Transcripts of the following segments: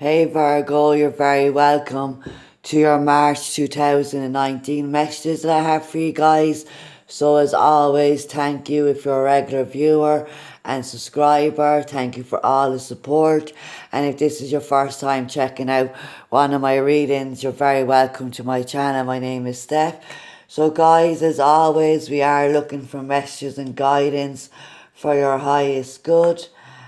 Hey Virgo, you're very welcome to your March 2019 messages that I have for you guys. So as always, thank you if you're a regular viewer and subscriber. Thank you for all the support. And if this is your first time checking out one of my readings, you're very welcome to my channel. My name is Steph. So guys, as always, we are looking for messages and guidance for your highest good.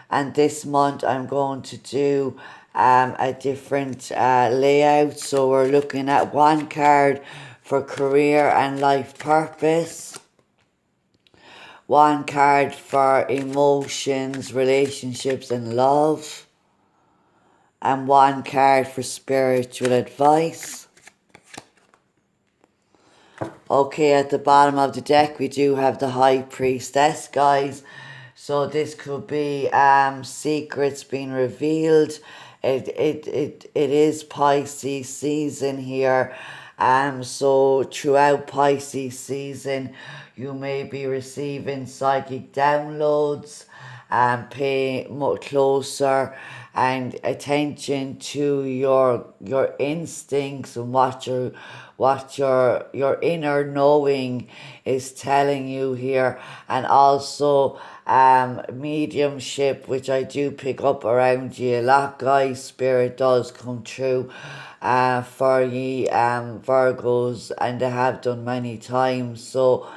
And this month I'm going to do a different layout. So we're looking at one card for career and life purpose, one card for emotions, relationships and love, and one card for spiritual advice. Okay, at the bottom of the deck we do have the High Priestess, guys. So this could be secrets being revealed. It is Pisces season here. So throughout Pisces season, you may be receiving psychic downloads and pay more closer and attention to your instincts and what your inner knowing is telling you here. And also mediumship, which I do pick up around you a lot, guys. Spirit does come true for ye Virgos, and they have done many times. So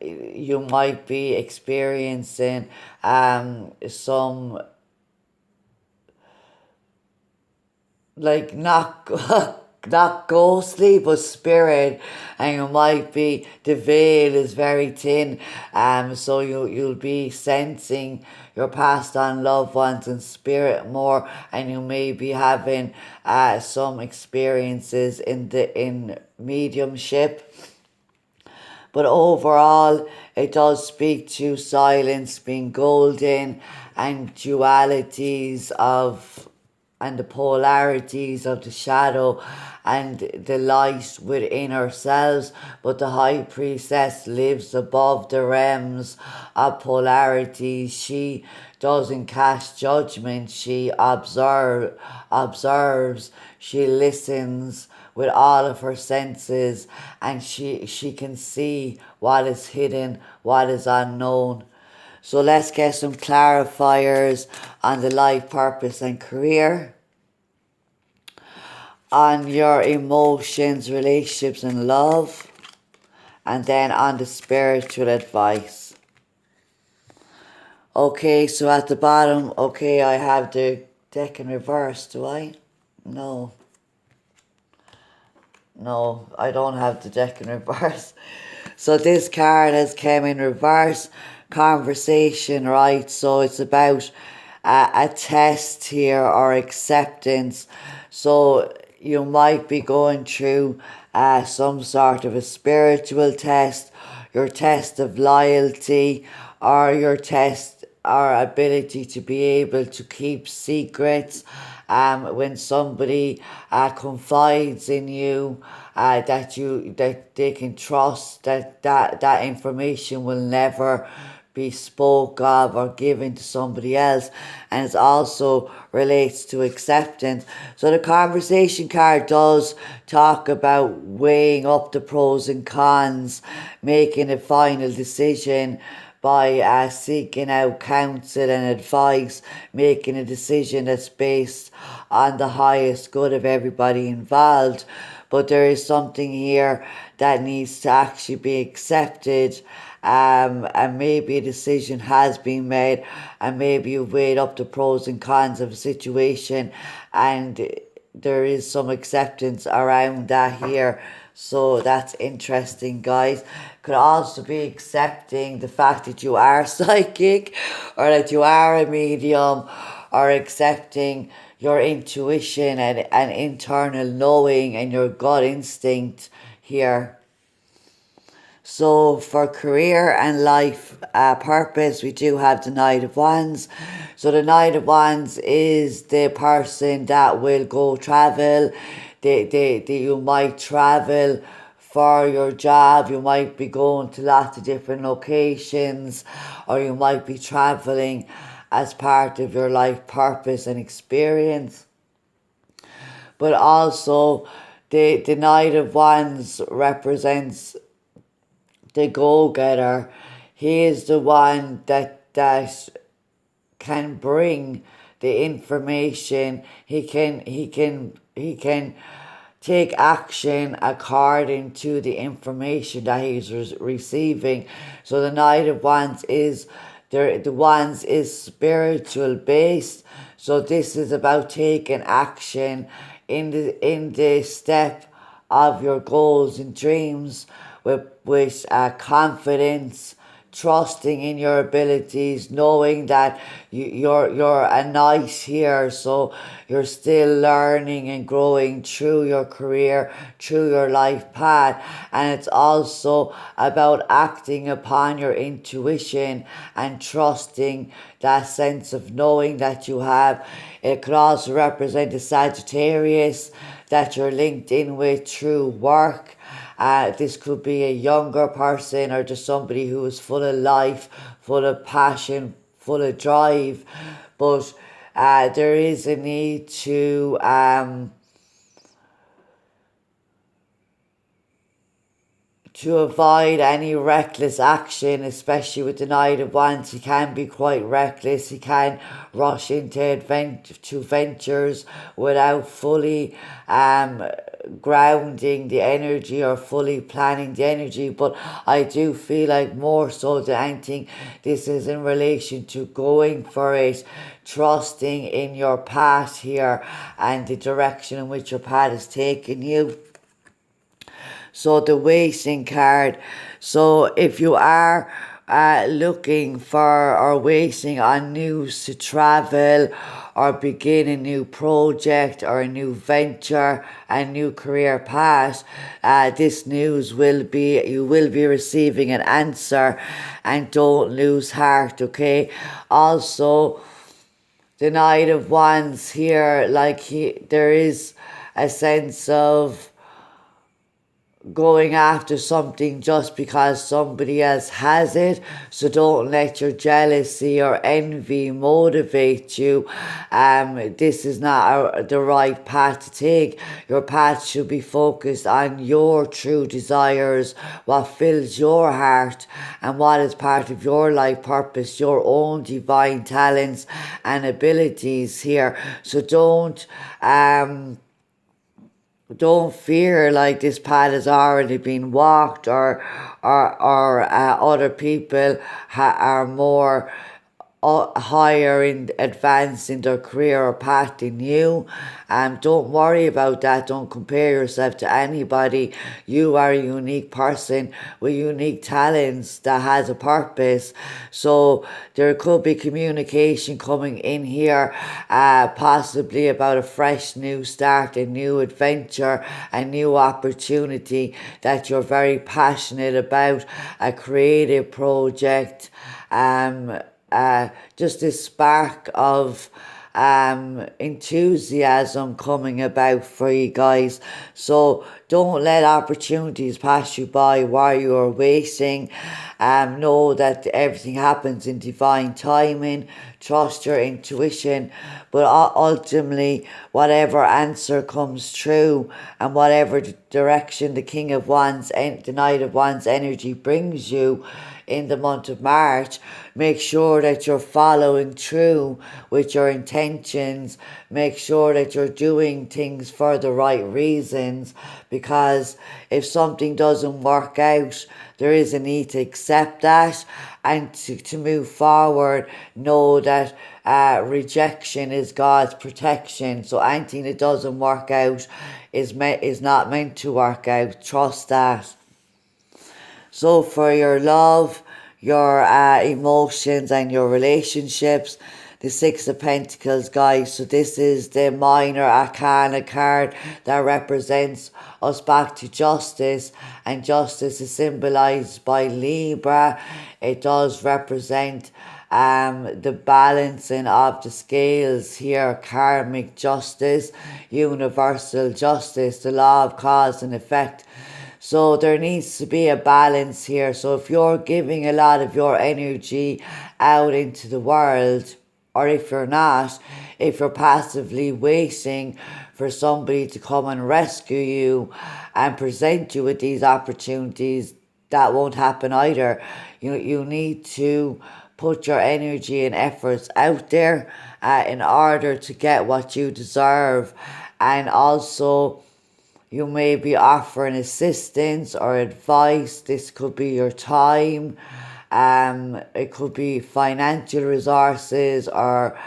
you might be experiencing some, like, not ghostly but spirit, and you might be, the veil is very thin, so you'll be sensing your past on loved ones and spirit more, and you may be having some experiences in mediumship. But overall, it does speak to silence being golden and dualities of, and the polarities of the shadow and the light within ourselves. But the High Priestess lives above the realms of polarity. She doesn't cast judgment. She observes. She listens with all of her senses, and she can see what is hidden, what is unknown. So let's get some clarifiers on the life purpose and career, on your emotions, relationships and love, and then on the spiritual advice. Okay, so at the bottom, okay, I have the deck in reverse, do I? No, I don't have the deck in reverse. So this card has come in reverse. Conversation, right? So it's about a test here, or acceptance. So you might be going through some sort of a spiritual test, your test of loyalty, or your test or ability to be able to keep secrets. When somebody confides in you, that they can trust that information will never be spoke of or given to somebody else. And it also relates to acceptance. So the conversation card does talk about weighing up the pros and cons, making a final decision by seeking out counsel and advice, making a decision that's based on the highest good of everybody involved. But there is something here that needs to actually be accepted, and maybe a decision has been made, and maybe you've weighed up the pros and cons of a situation, and there is some acceptance around that here. So that's interesting, guys. Could also be accepting the fact that you are psychic, or that you are a medium, or accepting your intuition and internal knowing and your gut instinct here. So for career and life purpose, we do have the Knight of Wands. So the Knight of Wands is the person that will go travel. You might travel for your job. You might be going to lots of different locations, or you might be traveling as part of your life purpose and experience. but also the Knight of Wands represents the go-getter. He is the one that can bring the information. He can take action according to the information that he's receiving. So the Knight of Wands is the Wands is spiritual based. So this is about taking action in the step of your goals and dreams with confidence, trusting in your abilities, knowing that you're a knight here, so you're still learning and growing through your career, through your life path. And it's also about acting upon your intuition and trusting that sense of knowing that you have. It could also represent a Sagittarius that you're linked in with through work. This could be a younger person or just somebody who is full of life, full of passion, full of drive. But there is a need to avoid any reckless action, especially with the Knight of Wands. He can be quite reckless. He can rush into ventures without fully grounding the energy or fully planning the energy. But I do feel like more so than anything, this is in relation to going for it, trusting in your path here and the direction in which your path is taking you. So the waiting card. So if you are looking for or waiting on news to travel or begin a new project or a new venture, a new career path, this news you will be receiving an answer, and don't lose heart, okay? Also, the Knight of Wands here, there is a sense of going after something just because somebody else has it. So don't let your jealousy or envy motivate you. This is not the right path to take. Your path should be focused on your true desires, what fills your heart and what is part of your life purpose, your own divine talents and abilities here. So don't fear like this path has already been walked, or other people are more higher in advance in their career or path than you. Don't worry about that. Don't compare yourself to anybody. You are a unique person with unique talents that has a purpose. So there could be communication coming in here, possibly about a fresh new start, a new adventure, a new opportunity that you're very passionate about, a creative project, just this spark of enthusiasm coming about for you guys. So don't let opportunities pass you by while you're waiting. Know that everything happens in divine timing. Trust your intuition, but ultimately whatever answer comes true and whatever direction the King of Wands and the Knight of Wands energy brings you in the month of March, make sure that you're following through with your intentions. Make sure that you're doing things for the right reasons, because if something doesn't work out, there is a need to accept that and to move forward. Know that rejection is God's protection. So anything that doesn't work out is not meant to work out. Trust that. So for your love, your emotions and your relationships, the Six of Pentacles, guys. So this is the minor arcana card that represents us back to justice. And justice is symbolized by Libra. It does represent the balancing of the scales here, karmic justice, universal justice, the law of cause and effect. So there needs to be a balance here. So if you're giving a lot of your energy out into the world, or if you're not, if you're passively waiting for somebody to come and rescue you and present you with these opportunities, that won't happen either. You need to put your energy and efforts out there in order to get what you deserve. And also, you may be offering assistance or advice. This could be your time. It could be financial resources, or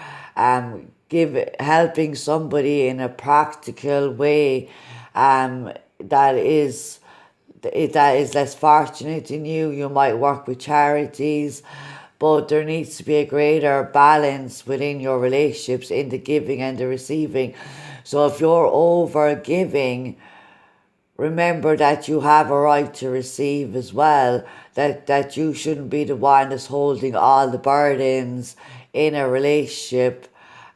helping somebody in a practical way that is less fortunate than you. You might work with charities, but there needs to be a greater balance within your relationships in the giving and the receiving. So if you're over giving, remember that you have a right to receive as well, that you shouldn't be the one that's holding all the burdens in a relationship.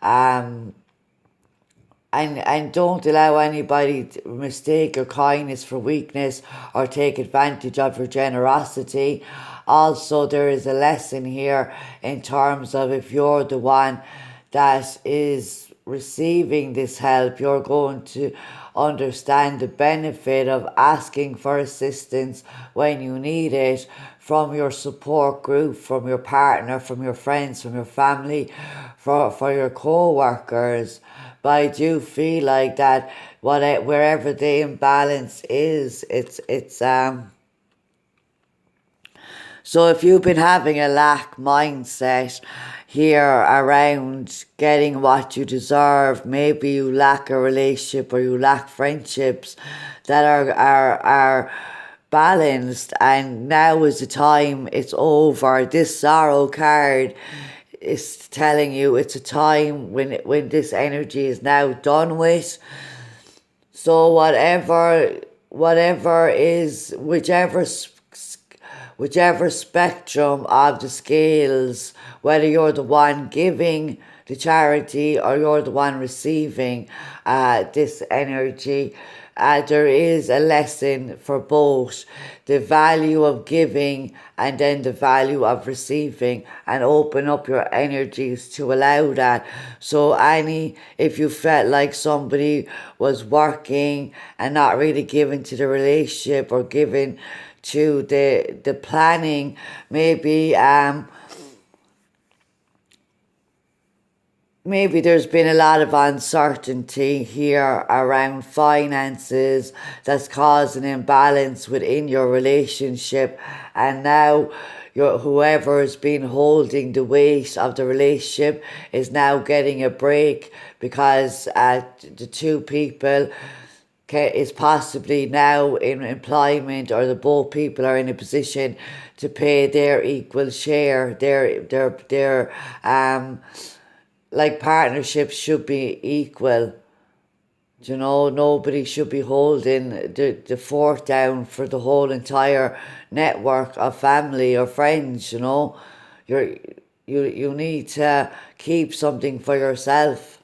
And don't allow anybody to mistake your kindness for weakness or take advantage of your generosity. Also, there is a lesson here in terms of if you're the one that is receiving this help, you're going to understand the benefit of asking for assistance when you need it from your support group, from your partner, from your friends, from your family, for your co-workers. But I do feel like that wherever the imbalance is, it's so if you've been having a lack mindset here around getting what you deserve, maybe you lack a relationship or you lack friendships that are balanced, and now is the time. It's over. This sorrow card is telling you it's a time when this energy is now done with. So whatever is, whichever spectrum of the scales, whether you're the one giving the charity or you're the one receiving this energy, there is a lesson for both. The value of giving and then the value of receiving, and open up your energies to allow that. So if you felt like somebody was working and not really giving to the relationship or giving to the planning, maybe there's been a lot of uncertainty here around finances that's caused an imbalance within your relationship, and now whoever has been holding the weight of the relationship is now getting a break, because the two people is possibly now in employment, or the both people are in a position to pay their equal share. Their like partnerships should be equal. Nobody should be holding the fort down for the whole entire network of family or friends. You need to keep something for yourself.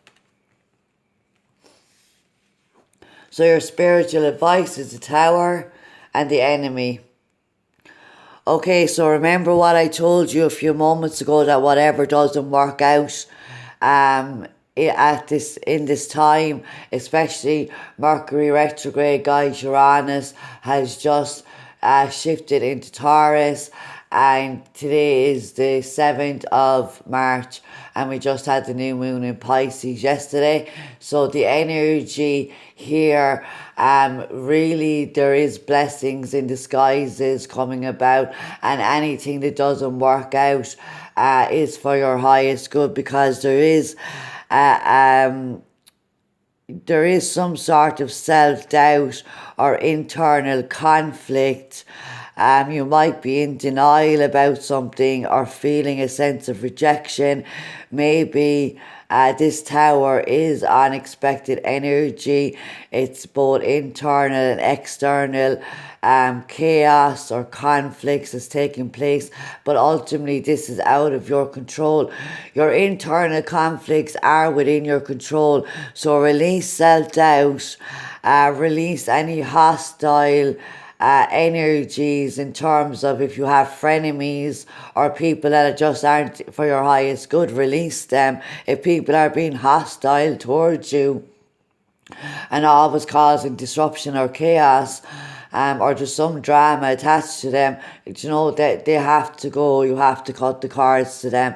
So your spiritual advice is the Tower and the Enemy. Okay, so remember what I told you a few moments ago, that whatever doesn't work out in this time, especially Mercury retrograde, guys, Uranus has just shifted into Taurus, and today is the 7th of March, and we just had the new moon in Pisces yesterday. So the energy here, really there is blessings in disguises coming about, and anything that doesn't work out is for your highest good, because there is some sort of self-doubt or internal conflict. You might be in denial about something or feeling a sense of rejection. Maybe this Tower is unexpected energy. It's both internal and external chaos or conflicts is taking place, but ultimately this is out of your control. Your internal conflicts are within your control, so release self-doubt, release any hostile energies in terms of if you have frenemies or people that just aren't for your highest good, release them. If people are being hostile towards you and always causing disruption or chaos, or just some drama attached to them, you know, they have to go. You have to cut the cords to them.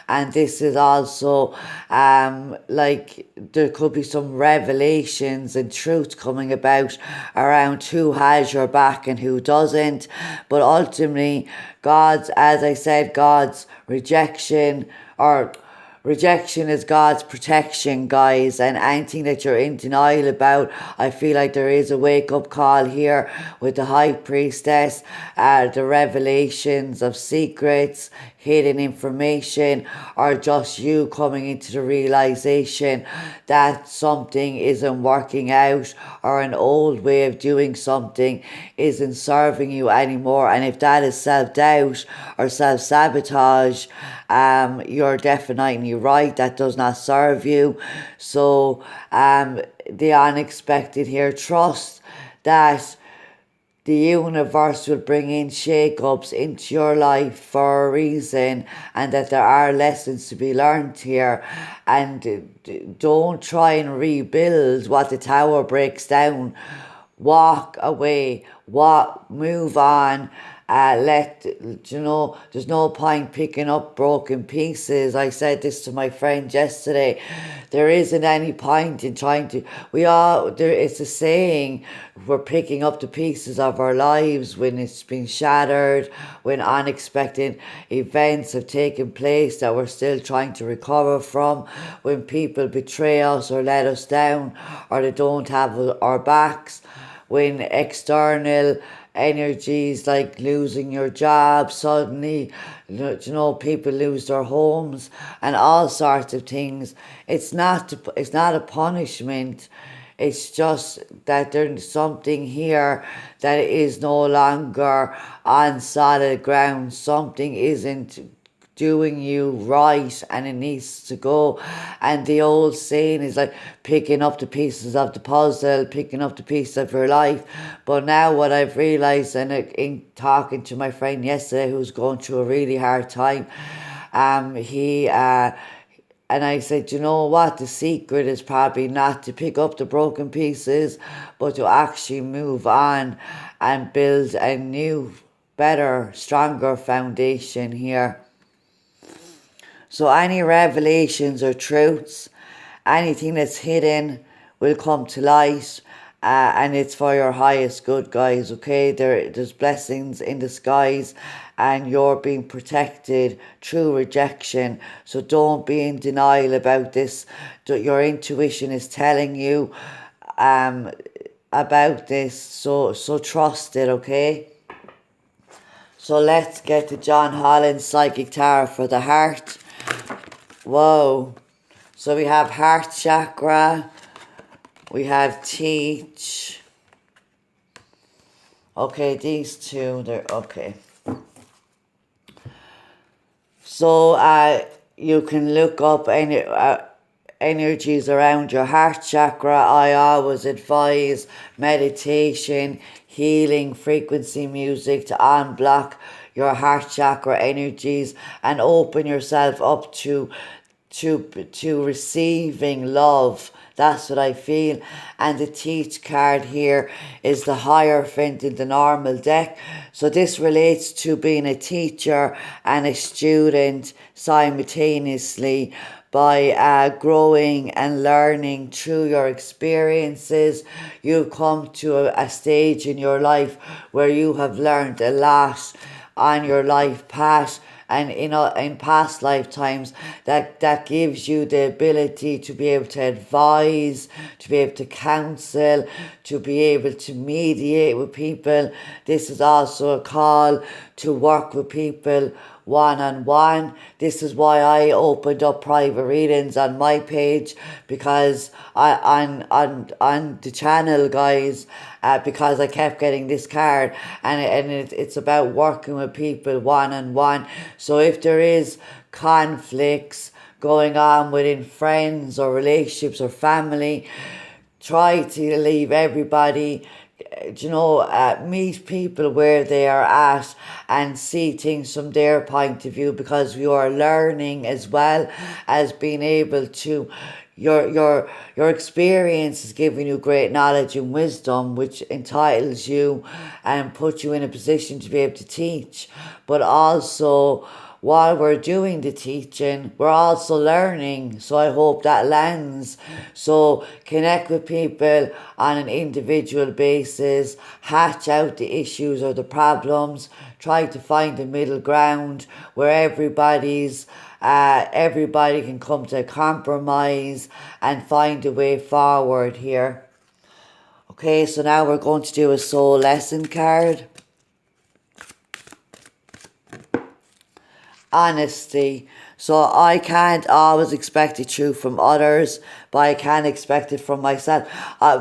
And this is also like there could be some revelations and truth coming about around who has your back and who doesn't. But ultimately, God's, as I said, God's rejection or rejection is God's protection, guys, and anything that you're in denial about, I feel like there is a wake-up call here with the High Priestess, the revelations of secrets, hidden information, or just you coming into the realization that something isn't working out or an old way of doing something isn't serving you anymore. And if that is self-doubt or self-sabotage, you're definitely right. That does not serve you. So the unexpected here, trust that the universe will bring in shake-ups into your life for a reason, and that there are lessons to be learned here. And don't try and rebuild what the tower breaks down. Walk away, move on. You know, there's no point picking up broken pieces. I said this to my friend yesterday. There isn't any point in trying to, it's a saying, we're picking up the pieces of our lives when it's been shattered, when unexpected events have taken place that we're still trying to recover from, when people betray us or let us down, or they don't have our backs, when external energies like losing your job suddenly, you know, people lose their homes and all sorts of things. It's not a punishment. It's just that there's something here that is no longer on solid ground. Something isn't doing you right and it needs to go. And the old saying is like picking up the pieces of the puzzle, picking up the pieces of your life. But now what I've realised, and in talking to my friend yesterday who's going through a really hard time, and I said, you know what, the secret is probably not to pick up the broken pieces, but to actually move on and build a new, better, stronger foundation here. So any revelations or truths, anything that's hidden will come to light, and it's for your highest good, guys, okay? There's blessings in the skies, and you're being protected through rejection. So don't be in denial about this. Your intuition is telling you about this, so trust it, okay? So let's get to John Holland's Psychic Tarot for the heart. Whoa. So we have heart chakra. We have teach. Okay, these two, they're okay. So you can look up any energies around your heart chakra. I always advise meditation, healing, frequency music to unblock your heart chakra energies and open yourself up to receiving love. That's what I feel. And the teach card here is the Hierophant in the normal deck. So this relates to being a teacher and a student simultaneously by growing and learning through your experiences. You've come to a stage in your life where you have learned a lot on your life path and in past lifetimes that gives you the ability to be able to advise, to be able to counsel, to be able to mediate with people. This is also a call to work with people one-on-one. This is why I opened up private readings on my page, because on the channel, guys, because I kept getting this card, and it's about working with people one-on-one. So if there is conflicts going on within friends or relationships or family, try to leave everybody meet people where they are at and see things from their point of view, because you are learning as well as being able to. Your experience is giving you great knowledge and wisdom, which entitles you and puts you in a position to be able to teach. But also, while we're doing the teaching, we're also learning. So I hope that lands. So connect with people on an individual basis, hatch out the issues or the problems, try to find the middle ground where everybody can come to a compromise and find a way forward here. Okay, so now we're going to do a soul lesson card. Honesty. So I can't always expect the truth from others, but I can expect it from myself.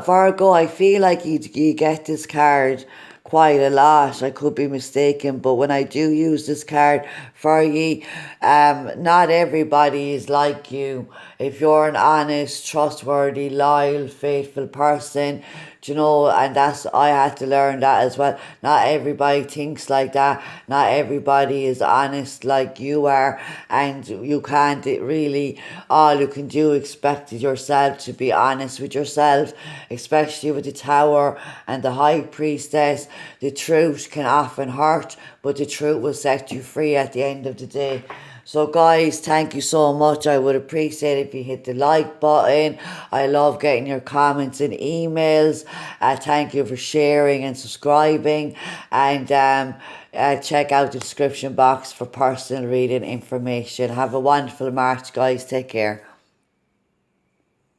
Virgo, I feel like you get this card quite a lot. I could be mistaken, but when I do use this card for ye, not everybody is like you. If you're an honest, trustworthy, loyal, faithful person, and I had to learn that as well. Not everybody thinks like that. Not everybody is honest like you are, and you can't really, all you can do expect yourself to be honest with yourself, especially with the Tower and the High Priestess. The truth can often hurt, but the truth will set you free at the end of the day. So guys, thank you so much. I would appreciate it if you hit the like button. I love getting your comments and emails. Thank you for sharing and subscribing. And check out the description box for personal reading information. Have a wonderful March, guys. Take care.